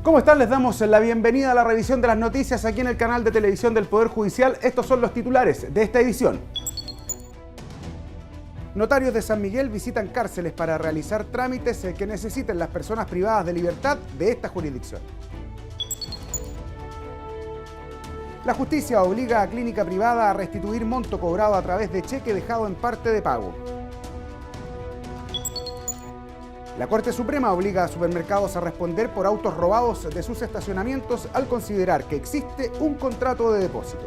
¿Cómo están? Les damos la bienvenida a la revisión de las noticias aquí en el canal de televisión del Poder Judicial. Estos son los titulares de esta edición. Notarios de San Miguel visitan cárceles para realizar trámites que necesiten las personas privadas de libertad de esta jurisdicción. La justicia obliga a clínica privada a restituir monto cobrado a través de cheque dejado en parte de pago. La Corte Suprema obliga a supermercados a responder por autos robados de sus estacionamientos al considerar que existe un contrato de depósito.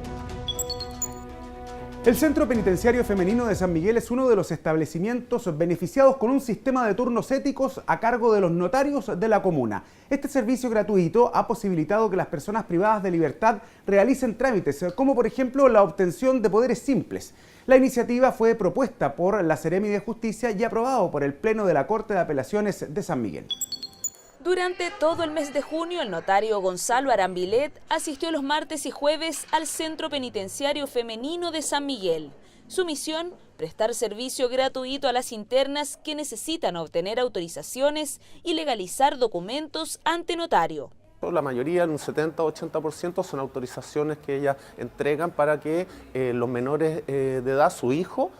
El Centro Penitenciario Femenino de San Miguel es uno de los establecimientos beneficiados con un sistema de turnos éticos a cargo de los notarios de la comuna. Este servicio gratuito ha posibilitado que las personas privadas de libertad realicen trámites, como por ejemplo la obtención de poderes simples. La iniciativa fue propuesta por la Seremi de Justicia y aprobado por el Pleno de la Corte de Apelaciones de San Miguel. Durante todo el mes de junio, el notario Gonzalo Arambilet asistió los martes y jueves al Centro Penitenciario Femenino de San Miguel. Su misión, prestar servicio gratuito a las internas que necesitan obtener autorizaciones y legalizar documentos ante notario. La mayoría, un 70-80%, son autorizaciones que ellas entregan para que los menores de edad, su hijo,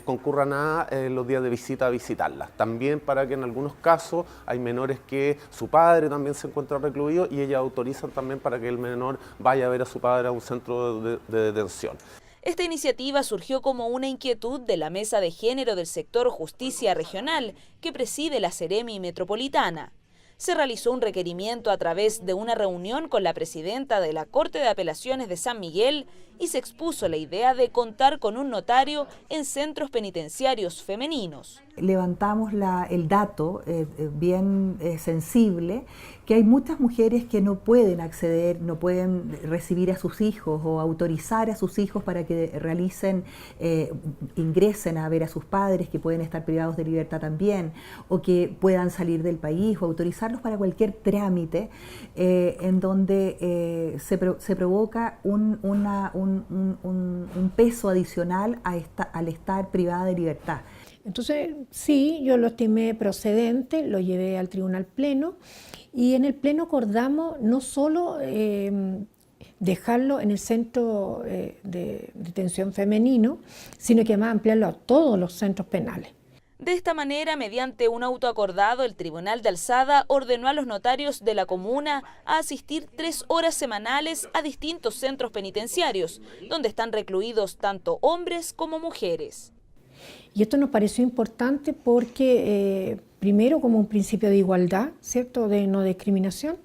concurran a los días de visita a visitarlas. También para que en algunos casos hay menores que su padre también se encuentra recluido y ellas autorizan también para que el menor vaya a ver a su padre a un centro de detención. Esta iniciativa surgió como una inquietud de la Mesa de Género del sector Justicia Regional que preside la Seremi Metropolitana. Se realizó un requerimiento a través de una reunión con la presidenta de la Corte de Apelaciones de San Miguel y se expuso la idea de contar con un notario en centros penitenciarios femeninos. Levantamos el dato bien sensible, que hay muchas mujeres que no pueden acceder, no pueden recibir a sus hijos o autorizar a sus hijos para que ingresen a ver a sus padres, que pueden estar privados de libertad también, o que puedan salir del país, o autorizarlos para cualquier trámite en donde se provoca un peso adicional al estar privada de libertad. Entonces, sí, yo lo estimé procedente, lo llevé al Tribunal Pleno y en el Pleno acordamos no solo dejarlo en el centro de detención femenino, sino que además ampliarlo a todos los centros penales. De esta manera, mediante un auto acordado, el Tribunal de Alzada ordenó a los notarios de la comuna a asistir 3 horas semanales a distintos centros penitenciarios, donde están recluidos tanto hombres como mujeres. Y esto nos pareció importante porque, primero, como un principio de igualdad, ¿cierto?, de no discriminación,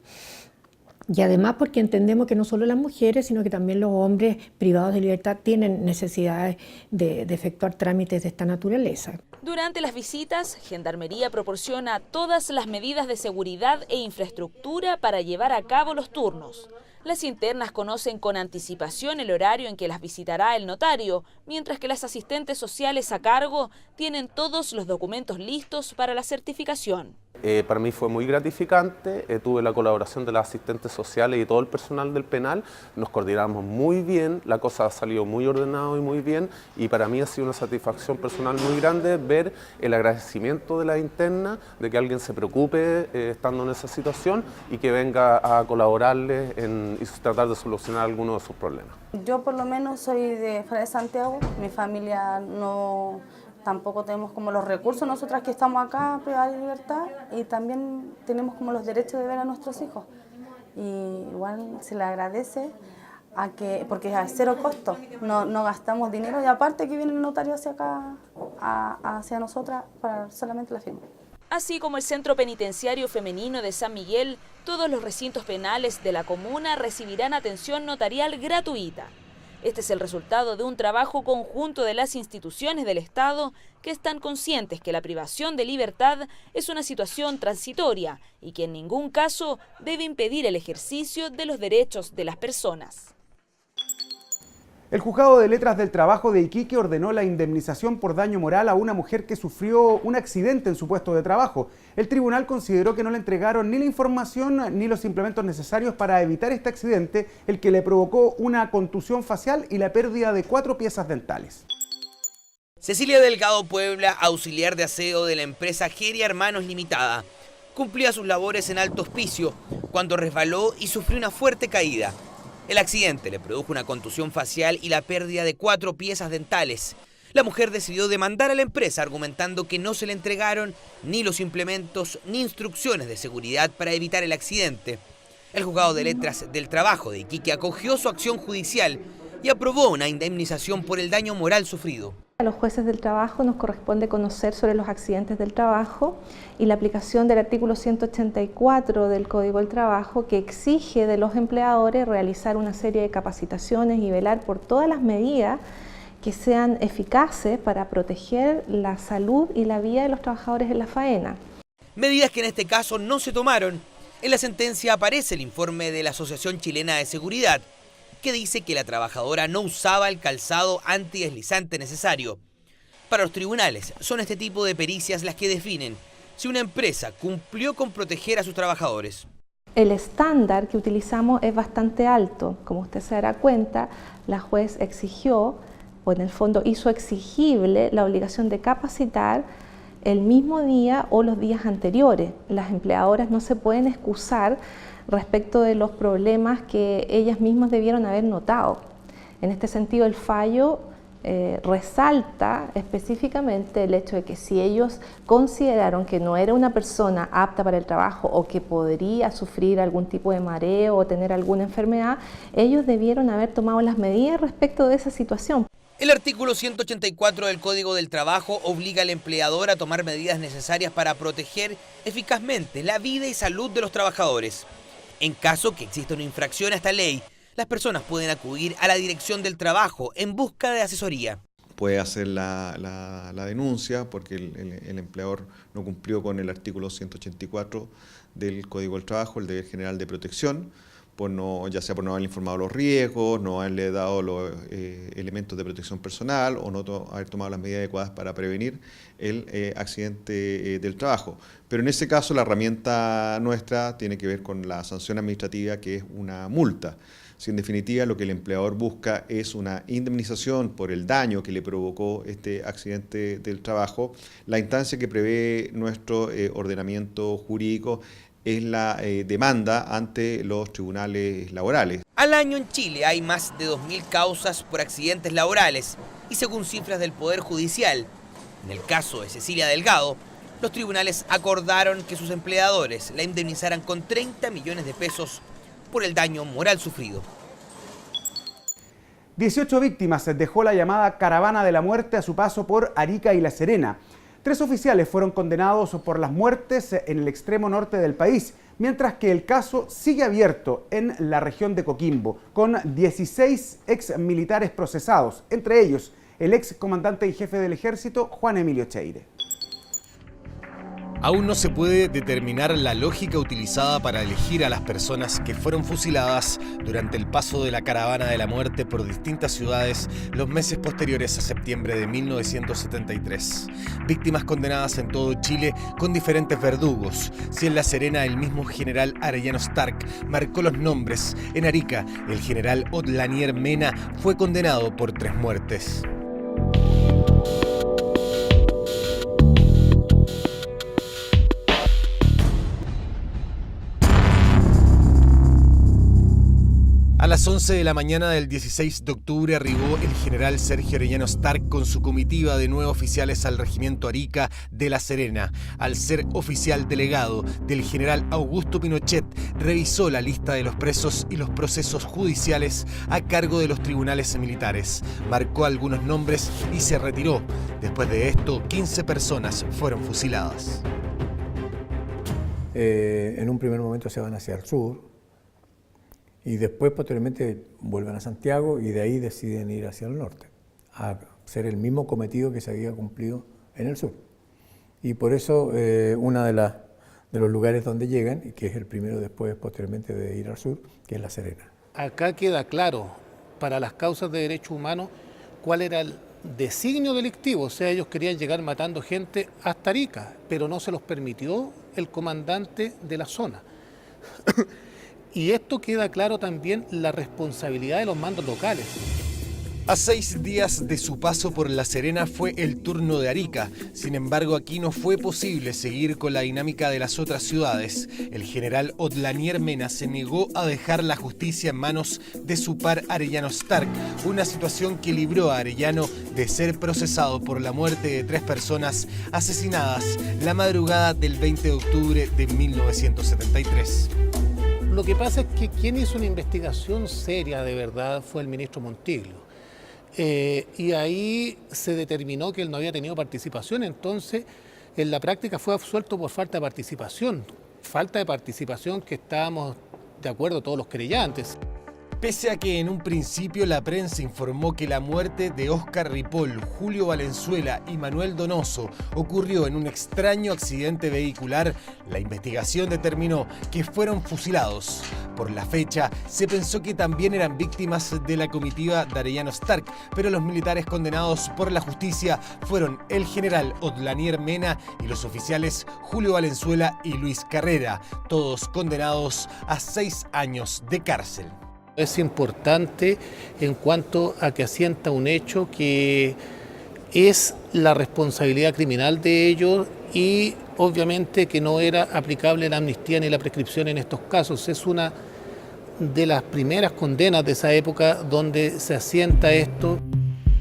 y además porque entendemos que no solo las mujeres, sino que también los hombres privados de libertad tienen necesidades de efectuar trámites de esta naturaleza. Durante las visitas, Gendarmería proporciona todas las medidas de seguridad e infraestructura para llevar a cabo los turnos. Las internas conocen con anticipación el horario en que las visitará el notario, mientras que las asistentes sociales a cargo tienen todos los documentos listos para la certificación. Para mí fue muy gratificante, tuve la colaboración de las asistentes sociales y todo el personal del penal, nos coordinamos muy bien, la cosa ha salido muy ordenado y muy bien, y para mí ha sido una satisfacción personal muy grande ver el agradecimiento de la interna, de que alguien se preocupe estando en esa situación y que venga a colaborarles y tratar de solucionar algunos de sus problemas. Yo por lo menos soy de fuera de Santiago, mi familia tampoco tenemos como los recursos nosotras que estamos acá privadas de libertad y también tenemos como los derechos de ver a nuestros hijos. Y igual se le agradece porque es a cero costo, no gastamos dinero y aparte que viene el notario hacia acá, hacia nosotras para solamente la firma. Así como el Centro Penitenciario Femenino de San Miguel, todos los recintos penales de la comuna recibirán atención notarial gratuita. Este es el resultado de un trabajo conjunto de las instituciones del Estado que están conscientes que la privación de libertad es una situación transitoria y que en ningún caso debe impedir el ejercicio de los derechos de las personas. El Juzgado de Letras del Trabajo de Iquique ordenó la indemnización por daño moral a una mujer que sufrió un accidente en su puesto de trabajo. El tribunal consideró que no le entregaron ni la información ni los implementos necesarios para evitar este accidente, el que le provocó una contusión facial y la pérdida de 4 piezas dentales. Cecilia Delgado Puebla, auxiliar de aseo de la empresa Geria Hermanos Limitada, cumplía sus labores en Alto Hospicio cuando resbaló y sufrió una fuerte caída. El accidente le produjo una contusión facial y la pérdida de 4 piezas dentales. La mujer decidió demandar a la empresa argumentando que no se le entregaron ni los implementos ni instrucciones de seguridad para evitar el accidente. El Juzgado de Letras del Trabajo de Iquique acogió su acción judicial y aprobó una indemnización por el daño moral sufrido. A los jueces del trabajo nos corresponde conocer sobre los accidentes del trabajo y la aplicación del artículo 184 del Código del Trabajo, que exige de los empleadores realizar una serie de capacitaciones y velar por todas las medidas que sean eficaces para proteger la salud y la vida de los trabajadores en la faena. Medidas que en este caso no se tomaron. En la sentencia aparece el informe de la Asociación Chilena de Seguridad, que dice que la trabajadora no usaba el calzado antideslizante necesario. Para los tribunales, son este tipo de pericias las que definen si una empresa cumplió con proteger a sus trabajadores. El estándar que utilizamos es bastante alto. Como usted se dará cuenta, la juez exigió, o en el fondo hizo exigible, la obligación de capacitar el mismo día o los días anteriores. Las empleadoras no se pueden excusar respecto de los problemas que ellas mismas debieron haber notado. En este sentido, el fallo resalta específicamente el hecho de que si ellos consideraron que no era una persona apta para el trabajo o que podría sufrir algún tipo de mareo o tener alguna enfermedad, ellos debieron haber tomado las medidas respecto de esa situación. El artículo 184 del Código del Trabajo obliga al empleador a tomar medidas necesarias para proteger eficazmente la vida y salud de los trabajadores. En caso que exista una infracción a esta ley, las personas pueden acudir a la Dirección del Trabajo en busca de asesoría. Puede hacer la denuncia porque el empleador no cumplió con el artículo 184 del Código del Trabajo, el deber general de protección, ya sea por no haberle informado los riesgos, no haberle dado los elementos de protección personal o no haber tomado las medidas adecuadas para prevenir el accidente del trabajo. Pero en ese caso la herramienta nuestra tiene que ver con la sanción administrativa, que es una multa. Si en definitiva lo que el empleador busca es una indemnización por el daño que le provocó este accidente del trabajo, la instancia que prevé nuestro ordenamiento jurídico es la demanda ante los tribunales laborales. Al año en Chile hay más de 2.000 causas por accidentes laborales y según cifras del Poder Judicial, en el caso de Cecilia Delgado, los tribunales acordaron que sus empleadores la indemnizaran con 30 millones de pesos por el daño moral sufrido. 18 víctimas dejó la llamada Caravana de la Muerte a su paso por Arica y La Serena. 3 oficiales fueron condenados por las muertes en el extremo norte del país, mientras que el caso sigue abierto en la región de Coquimbo, con 16 ex militares procesados, entre ellos el ex comandante y jefe del ejército, Juan Emilio Cheire. Aún no se puede determinar la lógica utilizada para elegir a las personas que fueron fusiladas durante el paso de la Caravana de la Muerte por distintas ciudades los meses posteriores a septiembre de 1973. Víctimas condenadas en todo Chile con diferentes verdugos. Si en La Serena el mismo general Arellano Stark marcó los nombres, en Arica el general Otlanier Mena fue condenado por 3 muertes. A las 11 de la mañana del 16 de octubre arribó el general Sergio Arellano Stark con su comitiva de 9 oficiales al regimiento Arica de La Serena. Al ser oficial delegado del general Augusto Pinochet, revisó la lista de los presos y los procesos judiciales a cargo de los tribunales militares. Marcó algunos nombres y se retiró. Después de esto, 15 personas fueron fusiladas. En un primer momento se van hacia el sur, y después posteriormente vuelven a Santiago y de ahí deciden ir hacia el norte, a hacer el mismo cometido que se había cumplido en el sur. Y por eso uno de los lugares donde llegan, y que es el primero después posteriormente de ir al sur, que es La Serena. Acá queda claro para las causas de derechos humanos cuál era el designio delictivo, o sea, ellos querían llegar matando gente hasta Arica, pero no se los permitió el comandante de la zona. Y esto queda claro también la responsabilidad de los mandos locales. A 6 días de su paso por La Serena fue el turno de Arica. Sin embargo, aquí no fue posible seguir con la dinámica de las otras ciudades. El general Otlanier Mena se negó a dejar la justicia en manos de su par Arellano Stark, una situación que libró a Arellano de ser procesado por la muerte de 3 personas asesinadas la madrugada del 20 de octubre de 1973. Lo que pasa es que quien hizo una investigación seria de verdad fue el ministro Montiglio. Y ahí se determinó que él no había tenido participación, entonces en la práctica fue absuelto por falta de participación que estábamos de acuerdo todos los querellantes. Pese a que en un principio la prensa informó que la muerte de Óscar Ripoll, Julio Valenzuela y Manuel Donoso ocurrió en un extraño accidente vehicular, la investigación determinó que fueron fusilados. Por la fecha, se pensó que también eran víctimas de la comitiva de Arellano Stark, pero los militares condenados por la justicia fueron el general Otlanier Mena y los oficiales Julio Valenzuela y Luis Carrera, todos condenados a 6 años de cárcel. Es importante en cuanto a que asienta un hecho que es la responsabilidad criminal de ellos y obviamente que no era aplicable la amnistía ni la prescripción en estos casos. Es una de las primeras condenas de esa época donde se asienta esto.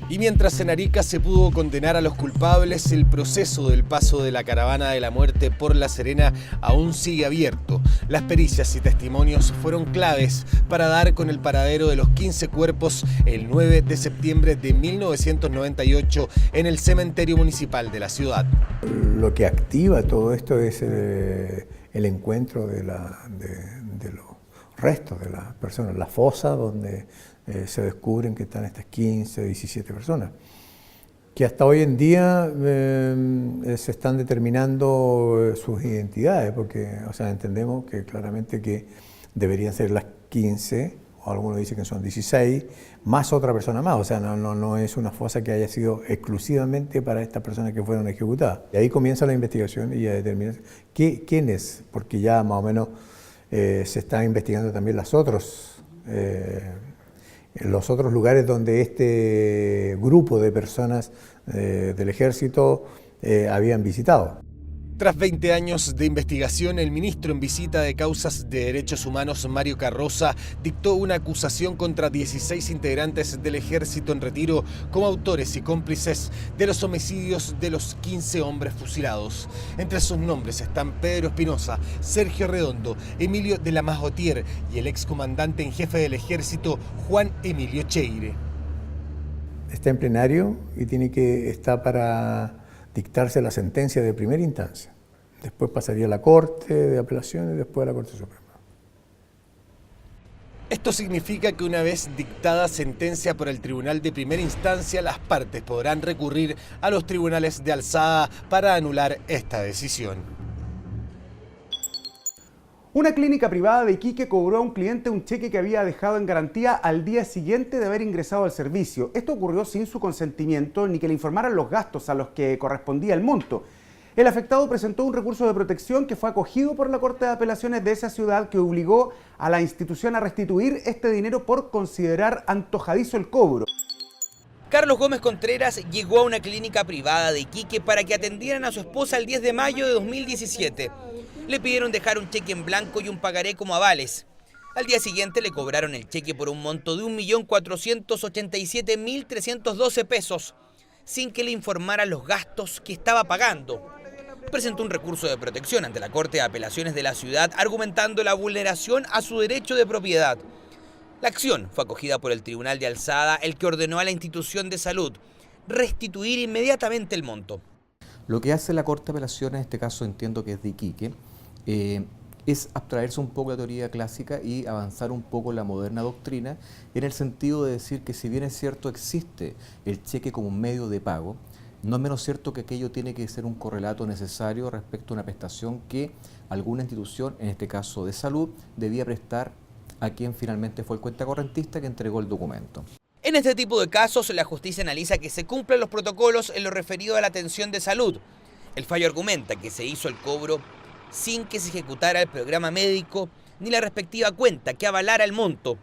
Y mientras en Arica se pudo condenar a los culpables, el proceso del paso de la caravana de la muerte por La Serena aún sigue abierto. Las pericias y testimonios fueron claves para dar con el paradero de los 15 cuerpos el 9 de septiembre de 1998 en el cementerio municipal de la ciudad. Lo que activa todo esto es el encuentro de los restos de las personas, la fosa donde se descubren que están estas 15, 17 personas, que hasta hoy en día se están determinando sus identidades, porque entendemos que claramente que deberían ser las 15, o algunos dicen que son 16, más otra persona más, no es una fosa que haya sido exclusivamente para estas personas que fueron ejecutadas. Y ahí comienza la investigación y a determinar quién es, porque ya más o menos se está investigando también los otros lugares donde este grupo de personas del ejército habían visitado. Tras 20 años de investigación, el ministro en visita de Causas de Derechos Humanos, Mario Carroza, dictó una acusación contra 16 integrantes del ejército en retiro como autores y cómplices de los homicidios de los 15 hombres fusilados. Entre sus nombres están Pedro Espinosa, Sergio Redondo, Emilio de la Majotier y el excomandante en jefe del ejército, Juan Emilio Cheire. Está en plenario y está para dictarse la sentencia de primera instancia. Después pasaría a la Corte de Apelaciones y después a la Corte Suprema. Esto significa que una vez dictada sentencia por el Tribunal de Primera Instancia, las partes podrán recurrir a los tribunales de alzada para anular esta decisión. Una clínica privada de Iquique cobró a un cliente un cheque que había dejado en garantía al día siguiente de haber ingresado al servicio. Esto ocurrió sin su consentimiento ni que le informaran los gastos a los que correspondía el monto. El afectado presentó un recurso de protección que fue acogido por la Corte de Apelaciones de esa ciudad, que obligó a la institución a restituir este dinero por considerar antojadizo el cobro. Carlos Gómez Contreras llegó a una clínica privada de Iquique para que atendieran a su esposa el 10 de mayo de 2017. Le pidieron dejar un cheque en blanco y un pagaré como avales. Al día siguiente le cobraron el cheque por un monto de 1.487.312 pesos, sin que le informaran los gastos que estaba pagando. Presentó un recurso de protección ante la Corte de Apelaciones de la ciudad, argumentando la vulneración a su derecho de propiedad. La acción fue acogida por el Tribunal de Alzada, el que ordenó a la institución de salud restituir inmediatamente el monto. Lo que hace la Corte de Apelaciones, en este caso entiendo que es de Iquique, es abstraerse un poco de la teoría clásica y avanzar un poco en la moderna doctrina, en el sentido de decir que si bien es cierto existe el cheque como un medio de pago, no es menos cierto que aquello tiene que ser un correlato necesario respecto a una prestación que alguna institución, en este caso de salud, debía prestar a quien finalmente fue el cuentacorrentista que entregó el documento. En este tipo de casos, la justicia analiza que se cumplan los protocolos en lo referido a la atención de salud. El fallo argumenta que se hizo el cobro sin que se ejecutara el programa médico ni la respectiva cuenta que avalara el monto,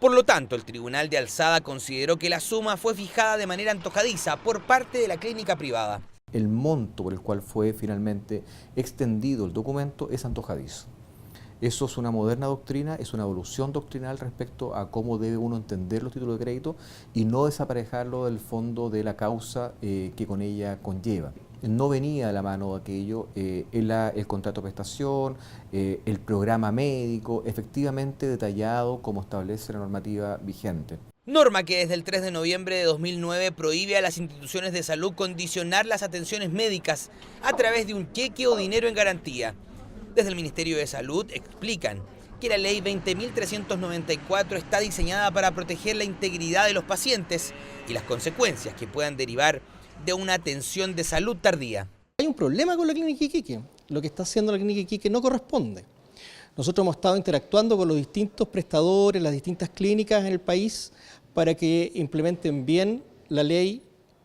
Por lo tanto, el Tribunal de Alzada consideró que la suma fue fijada de manera antojadiza por parte de la clínica privada. El monto por el cual fue finalmente extendido el documento es antojadizo. Eso es una moderna doctrina, es una evolución doctrinal respecto a cómo debe uno entender los títulos de crédito y no desaparejarlo del fondo de la causa que con ella conlleva. No venía de la mano de aquello el contrato de prestación, el programa médico, efectivamente detallado como establece la normativa vigente. Norma que desde el 3 de noviembre de 2009 prohíbe a las instituciones de salud condicionar las atenciones médicas a través de un cheque o dinero en garantía. Desde el Ministerio de Salud explican que la ley 20.394 está diseñada para proteger la integridad de los pacientes y las consecuencias que puedan derivar de una atención de salud tardía. Hay un problema con la Clínica Iquique. Lo que está haciendo la Clínica Iquique no corresponde. Nosotros hemos estado interactuando con los distintos prestadores, las distintas clínicas en el país para que implementen bien la ley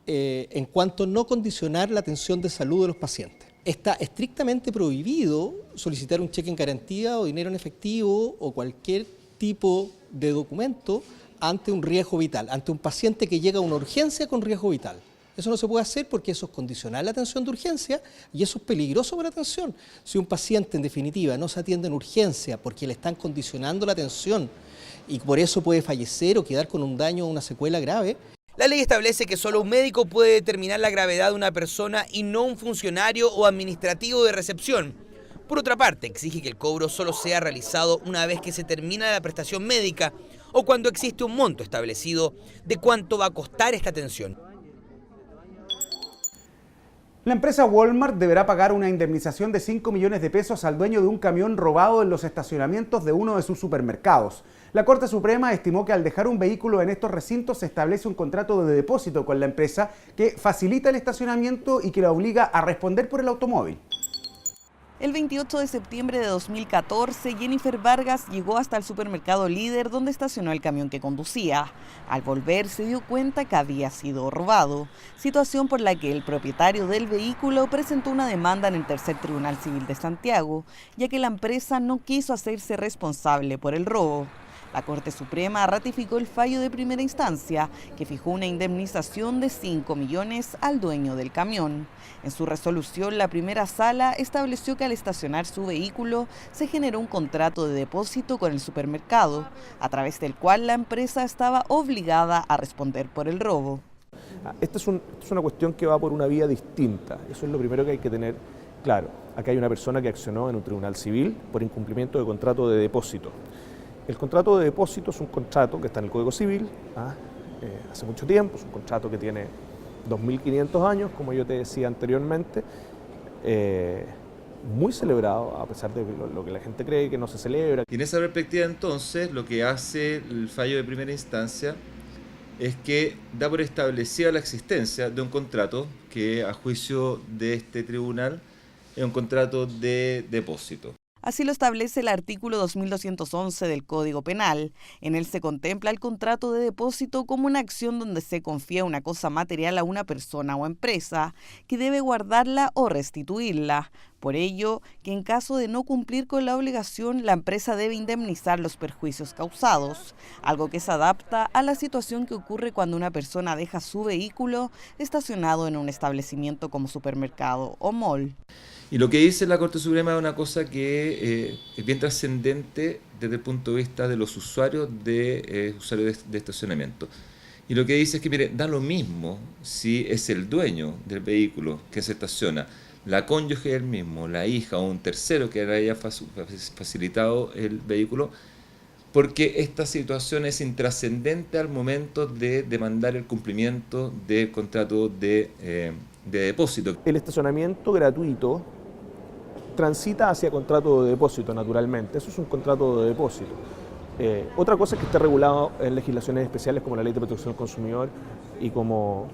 en cuanto a no condicionar la atención de salud de los pacientes. Está estrictamente prohibido solicitar un cheque en garantía o dinero en efectivo o cualquier tipo de documento ante un riesgo vital, ante un paciente que llega a una urgencia con riesgo vital. Eso no se puede hacer porque eso es condicionar la atención de urgencia y eso es peligroso para la atención. Si un paciente en definitiva no se atiende en urgencia porque le están condicionando la atención y por eso puede fallecer o quedar con un daño o una secuela grave. La ley establece que solo un médico puede determinar la gravedad de una persona y no un funcionario o administrativo de recepción. Por otra parte, exige que el cobro solo sea realizado una vez que se termina la prestación médica o cuando existe un monto establecido de cuánto va a costar esta atención. La empresa Walmart deberá pagar una indemnización de 5 millones de pesos al dueño de un camión robado en los estacionamientos de uno de sus supermercados. La Corte Suprema estimó que al dejar un vehículo en estos recintos se establece un contrato de depósito con la empresa que facilita el estacionamiento y que la obliga a responder por el automóvil. El 28 de septiembre de 2014, Jennifer Vargas llegó hasta el supermercado Líder donde estacionó el camión que conducía. Al volver se dio cuenta que había sido robado, situación por la que el propietario del vehículo presentó una demanda en el Tercer Tribunal Civil de Santiago, ya que la empresa no quiso hacerse responsable por el robo. La Corte Suprema ratificó el fallo de primera instancia, que fijó una indemnización de 5 millones al dueño del camión. En su resolución, la primera sala estableció que al estacionar su vehículo se generó un contrato de depósito con el supermercado, a través del cual la empresa estaba obligada a responder por el robo. Esta es una cuestión que va por una vía distinta, eso es lo primero que hay que tener claro. Acá hay una persona que accionó en un tribunal civil por incumplimiento de contrato de depósito. El contrato de depósito es un contrato que está en el Código Civil hace mucho tiempo, es un contrato que tiene 2.500 años, como yo te decía anteriormente, muy celebrado, a pesar de lo que la gente cree que no se celebra. Y en esa perspectiva entonces lo que hace el fallo de primera instancia es que da por establecida la existencia de un contrato que a juicio de este tribunal es un contrato de depósito. Así lo establece el artículo 2211 del Código Penal. En él se contempla el contrato de depósito como una acción donde se confía una cosa material a una persona o empresa que debe guardarla o restituirla. Por ello, que en caso de no cumplir con la obligación, la empresa debe indemnizar los perjuicios causados, algo que se adapta a la situación que ocurre cuando una persona deja su vehículo estacionado en un establecimiento como supermercado o mall. Y lo que dice la Corte Suprema es una cosa que es bien trascendente desde el punto de vista de los usuarios de estacionamiento. Y lo que dice es que, mire, da lo mismo si es el dueño del vehículo que se estaciona, la cónyuge del mismo, la hija o un tercero que haya facilitado el vehículo, porque esta situación es intrascendente al momento de demandar el cumplimiento del contrato de depósito. El estacionamiento gratuito transita hacia contrato de depósito, naturalmente. Eso es un contrato de depósito. Otra cosa es que esté regulado en legislaciones especiales como la Ley de Protección del Consumidor y como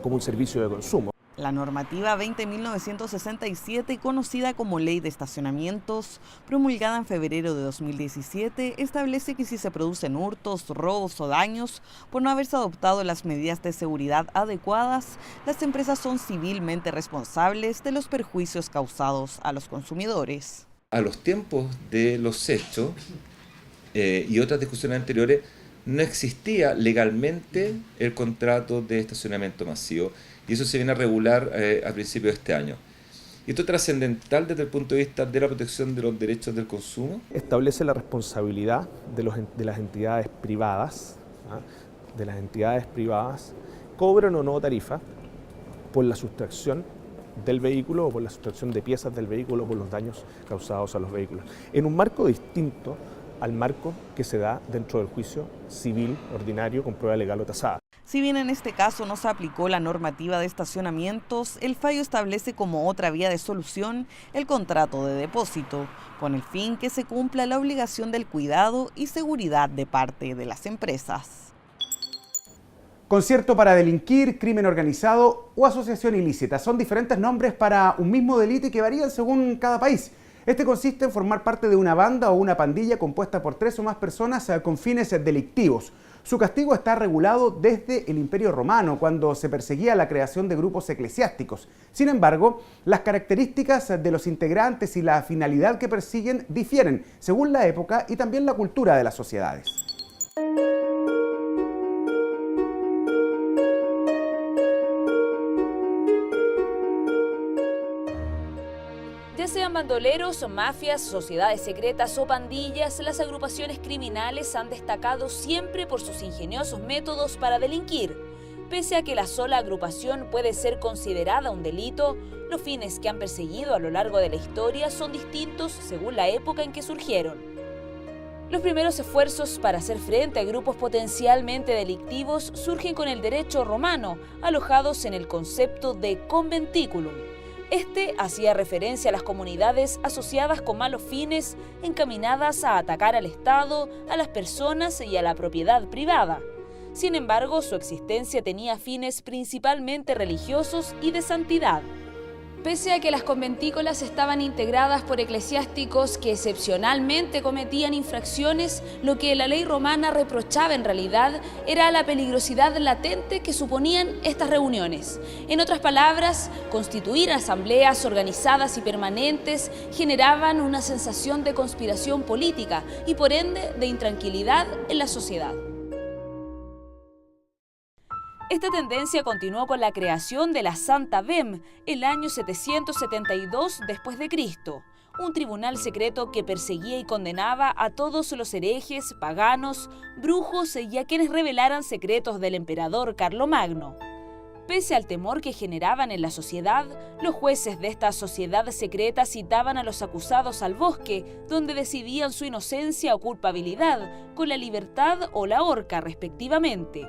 un servicio de consumo. La normativa 20.967, conocida como Ley de Estacionamientos, promulgada en febrero de 2017, establece que si se producen hurtos, robos o daños por no haberse adoptado las medidas de seguridad adecuadas, las empresas son civilmente responsables de los perjuicios causados a los consumidores. A los tiempos de los hechos, y otras discusiones anteriores, no existía legalmente el contrato de estacionamiento masivo, y eso se viene a regular a principios de este año. ¿Y esto es trascendental desde el punto de vista de la protección de los derechos del consumo? Establece la responsabilidad de las entidades privadas, cobran o no tarifa por la sustracción del vehículo o por la sustracción de piezas del vehículo o por los daños causados a los vehículos, en un marco distinto al marco que se da dentro del juicio civil ordinario con prueba legal o tasada. Si bien en este caso no se aplicó la normativa de estacionamientos, el fallo establece como otra vía de solución el contrato de depósito, con el fin que se cumpla la obligación del cuidado y seguridad de parte de las empresas. Concierto para delinquir, crimen organizado o asociación ilícita son diferentes nombres para un mismo delito y que varían según cada país. Este consiste en formar parte de una banda o una pandilla compuesta por 3 o más personas con fines delictivos. Su castigo está regulado desde el Imperio Romano, cuando se perseguía la creación de grupos eclesiásticos. Sin embargo, las características de los integrantes y la finalidad que persiguen difieren según la época y también la cultura de las sociedades. Ya sean bandoleros, mafias, sociedades secretas o pandillas, las agrupaciones criminales han destacado siempre por sus ingeniosos métodos para delinquir. Pese a que la sola agrupación puede ser considerada un delito, los fines que han perseguido a lo largo de la historia son distintos según la época en que surgieron. Los primeros esfuerzos para hacer frente a grupos potencialmente delictivos surgen con el derecho romano, alojados en el concepto de conventiculum. Este hacía referencia a las comunidades asociadas con malos fines, encaminadas a atacar al Estado, a las personas y a la propiedad privada. Sin embargo, su existencia tenía fines principalmente religiosos y de santidad. Pese a que las conventícolas estaban integradas por eclesiásticos que excepcionalmente cometían infracciones, lo que la ley romana reprochaba en realidad era la peligrosidad latente que suponían estas reuniones. En otras palabras, constituir asambleas organizadas y permanentes generaban una sensación de conspiración política y por ende de intranquilidad en la sociedad. Esta tendencia continuó con la creación de la Santa Bem el año 772 después de Cristo, un tribunal secreto que perseguía y condenaba a todos los herejes, paganos, brujos y a quienes revelaran secretos del emperador Carlomagno. Pese al temor que generaban en la sociedad, los jueces de esta sociedad secreta citaban a los acusados al bosque, donde decidían su inocencia o culpabilidad, con la libertad o la horca respectivamente.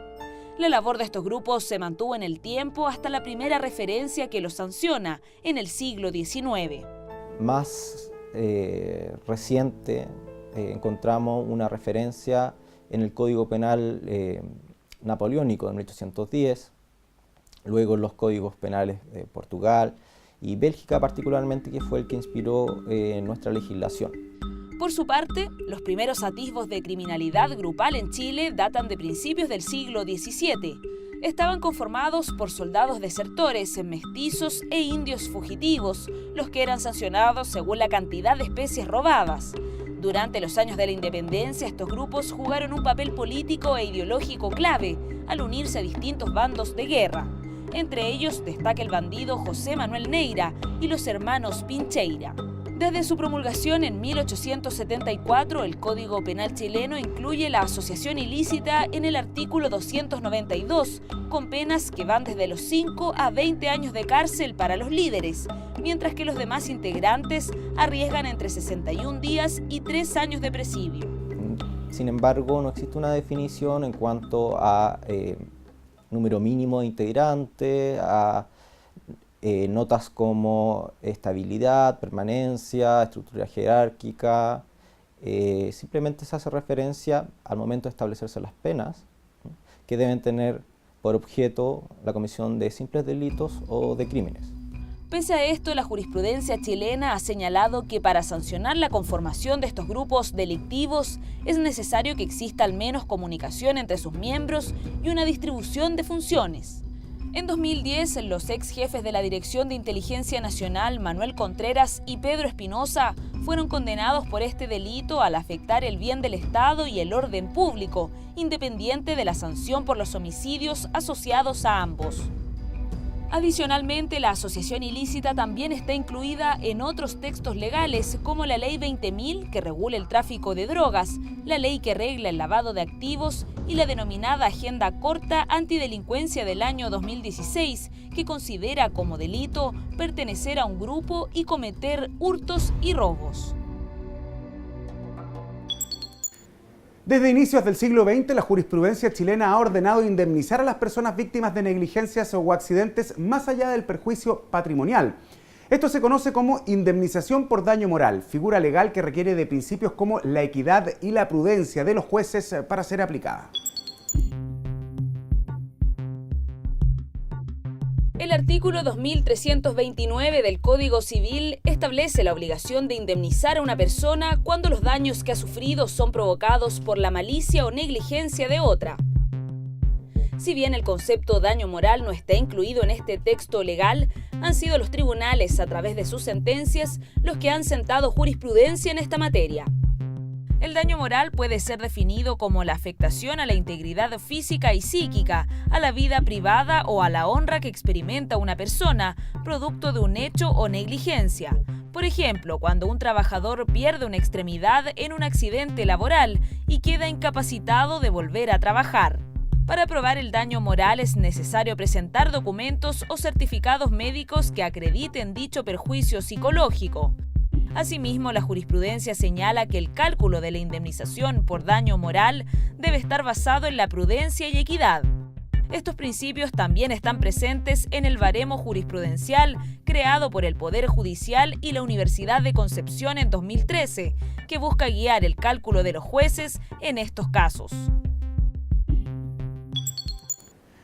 La labor de estos grupos se mantuvo en el tiempo hasta la primera referencia que los sanciona, en el siglo XIX. Más reciente encontramos una referencia en el Código Penal napoleónico de 1810, luego en los códigos penales de Portugal y Bélgica particularmente, que fue el que inspiró nuestra legislación. Por su parte, los primeros atisbos de criminalidad grupal en Chile datan de principios del siglo XVII. Estaban conformados por soldados desertores, mestizos e indios fugitivos, los que eran sancionados según la cantidad de especies robadas. Durante los años de la independencia, estos grupos jugaron un papel político e ideológico clave al unirse a distintos bandos de guerra. Entre ellos destaca el bandido José Manuel Neira y los hermanos Pincheira. Desde su promulgación en 1874, el Código Penal chileno incluye la asociación ilícita en el artículo 292, con penas que van desde los 5 a 20 años de cárcel para los líderes, mientras que los demás integrantes arriesgan entre 61 días y 3 años de presidio. Sin embargo, no existe una definición en cuanto a número mínimo de integrantes, a notas como estabilidad, permanencia, estructura jerárquica. Simplemente se hace referencia al momento de establecerse las penas, que deben tener por objeto la comisión de simples delitos o de crímenes. Pese a esto, la jurisprudencia chilena ha señalado que para sancionar la conformación de estos grupos delictivos es necesario que exista al menos comunicación entre sus miembros y una distribución de funciones. En 2010, los ex jefes de la Dirección de Inteligencia Nacional, Manuel Contreras y Pedro Espinosa, fueron condenados por este delito al afectar el bien del Estado y el orden público, independiente de la sanción por los homicidios asociados a ambos. Adicionalmente, la asociación ilícita también está incluida en otros textos legales, como la Ley 20.000, que regula el tráfico de drogas, la ley que regla el lavado de activos y la denominada Agenda Corta Antidelincuencia del año 2016, que considera como delito pertenecer a un grupo y cometer hurtos y robos. Desde inicios del siglo XX, la jurisprudencia chilena ha ordenado indemnizar a las personas víctimas de negligencias o accidentes más allá del perjuicio patrimonial. Esto se conoce como indemnización por daño moral, figura legal que requiere de principios como la equidad y la prudencia de los jueces para ser aplicada. El artículo 2329 del Código Civil establece la obligación de indemnizar a una persona cuando los daños que ha sufrido son provocados por la malicia o negligencia de otra. Si bien el concepto daño moral no está incluido en este texto legal, han sido los tribunales, a través de sus sentencias, los que han sentado jurisprudencia en esta materia. El daño moral puede ser definido como la afectación a la integridad física y psíquica, a la vida privada o a la honra que experimenta una persona, producto de un hecho o negligencia. Por ejemplo, cuando un trabajador pierde una extremidad en un accidente laboral y queda incapacitado de volver a trabajar. Para probar el daño moral es necesario presentar documentos o certificados médicos que acrediten dicho perjuicio psicológico. Asimismo, la jurisprudencia señala que el cálculo de la indemnización por daño moral debe estar basado en la prudencia y equidad. Estos principios también están presentes en el baremo jurisprudencial creado por el Poder Judicial y la Universidad de Concepción en 2013, que busca guiar el cálculo de los jueces en estos casos.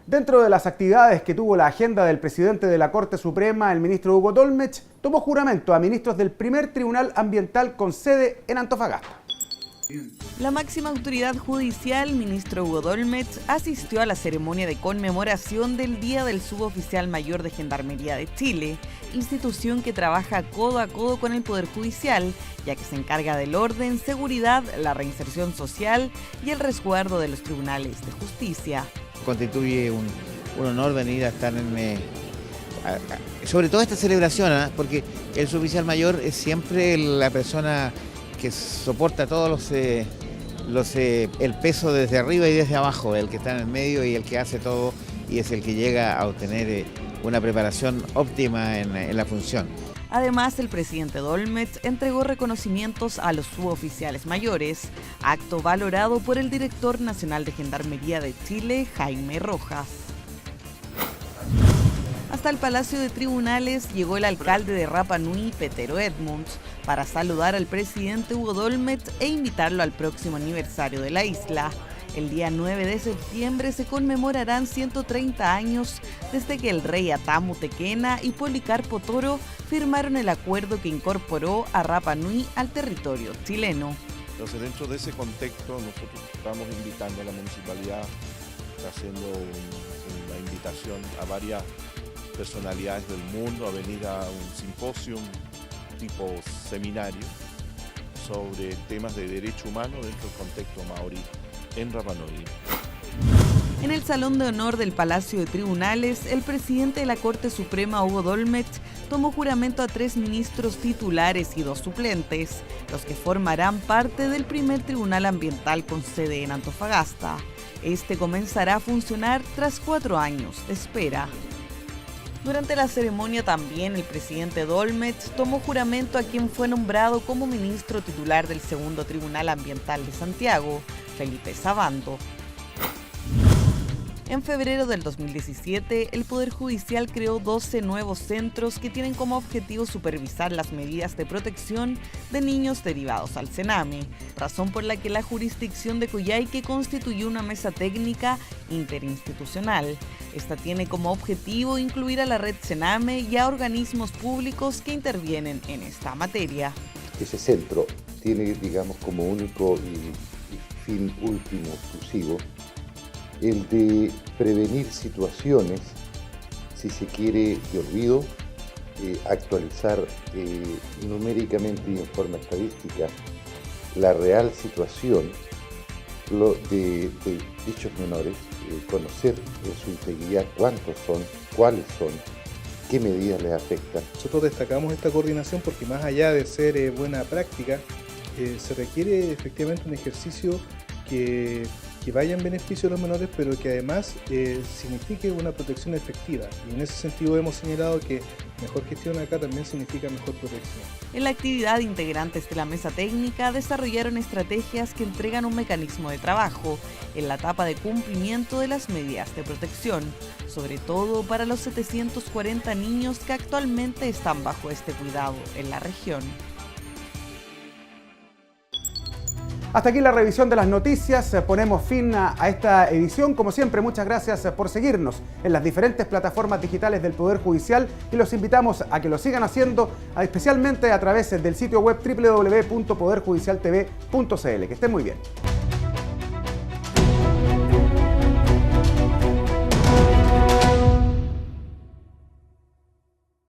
Dentro de las actividades que tuvo la agenda del presidente de la Corte Suprema, el ministro Hugo Dollmech tomó juramento a ministros del primer Tribunal Ambiental con sede en Antofagasta. La máxima autoridad judicial, ministro Hugo Dollmech, asistió a la ceremonia de conmemoración del Día del Suboficial Mayor de Gendarmería de Chile, institución que trabaja codo a codo con el Poder Judicial, ya que se encarga del orden, seguridad, la reinserción social y el resguardo de los tribunales de justicia. Constituye un honor venir a estar sobre todo esta celebración, porque el suboficial mayor es siempre la persona que soporta todos el peso desde arriba y desde abajo, el que está en el medio y el que hace todo y es el que llega a obtener una preparación óptima en la función. Además, el presidente Dollmech entregó reconocimientos a los suboficiales mayores, acto valorado por el director nacional de Gendarmería de Chile, Jaime Rojas. Hasta el Palacio de Tribunales llegó el alcalde de Rapa Nui, Petero Edmunds, para saludar al presidente Hugo Dollmech e invitarlo al próximo aniversario de la isla. El día 9 de septiembre se conmemorarán 130 años desde que el rey Atamu Tequena y Policarpo Toro firmaron el acuerdo que incorporó a Rapa Nui al territorio chileno. Entonces, dentro de ese contexto, nosotros estamos invitando a la municipalidad, está haciendo una invitación a varias personalidades del mundo a venir a un simposio tipo seminario sobre temas de derecho humano dentro del contexto maorí en Rapa Nui. En el Salón de Honor del Palacio de Tribunales, el presidente de la Corte Suprema, Hugo Dollmech, tomó juramento a 3 ministros titulares y 2 suplentes, los que formarán parte del primer Tribunal Ambiental con sede en Antofagasta. Este comenzará a funcionar tras 4 años de espera. Durante la ceremonia también el presidente Dollmech tomó juramento a quien fue nombrado como ministro titular del segundo Tribunal Ambiental de Santiago, Felipe Sabando. En febrero del 2017, el Poder Judicial creó 12 nuevos centros que tienen como objetivo supervisar las medidas de protección de niños derivados al Sename, razón por la que la jurisdicción de Coyhaique constituyó una mesa técnica interinstitucional. Esta tiene como objetivo incluir a la red Sename y a organismos públicos que intervienen en esta materia. Ese centro tiene, digamos, como único y fin último exclusivo el de prevenir situaciones si se quiere, de olvido, actualizar numéricamente y en forma estadística la real situación de dichos menores, conocer su integridad, cuántos son, cuáles son, qué medidas les afectan. Nosotros destacamos esta coordinación porque más allá de ser buena práctica, se requiere efectivamente un ejercicio que vaya en beneficio de los menores, pero que además signifique una protección efectiva. Y en ese sentido hemos señalado que mejor gestión acá también significa mejor protección. En la actividad, integrantes de la mesa técnica desarrollaron estrategias que entregan un mecanismo de trabajo en la etapa de cumplimiento de las medidas de protección, sobre todo para los 740 niños que actualmente están bajo este cuidado en la región. Hasta aquí la revisión de las noticias. Ponemos fin a esta edición. Como siempre, muchas gracias por seguirnos en las diferentes plataformas digitales del Poder Judicial y los invitamos a que lo sigan haciendo, especialmente a través del sitio web www.poderjudicialtv.cl. Que estén muy bien.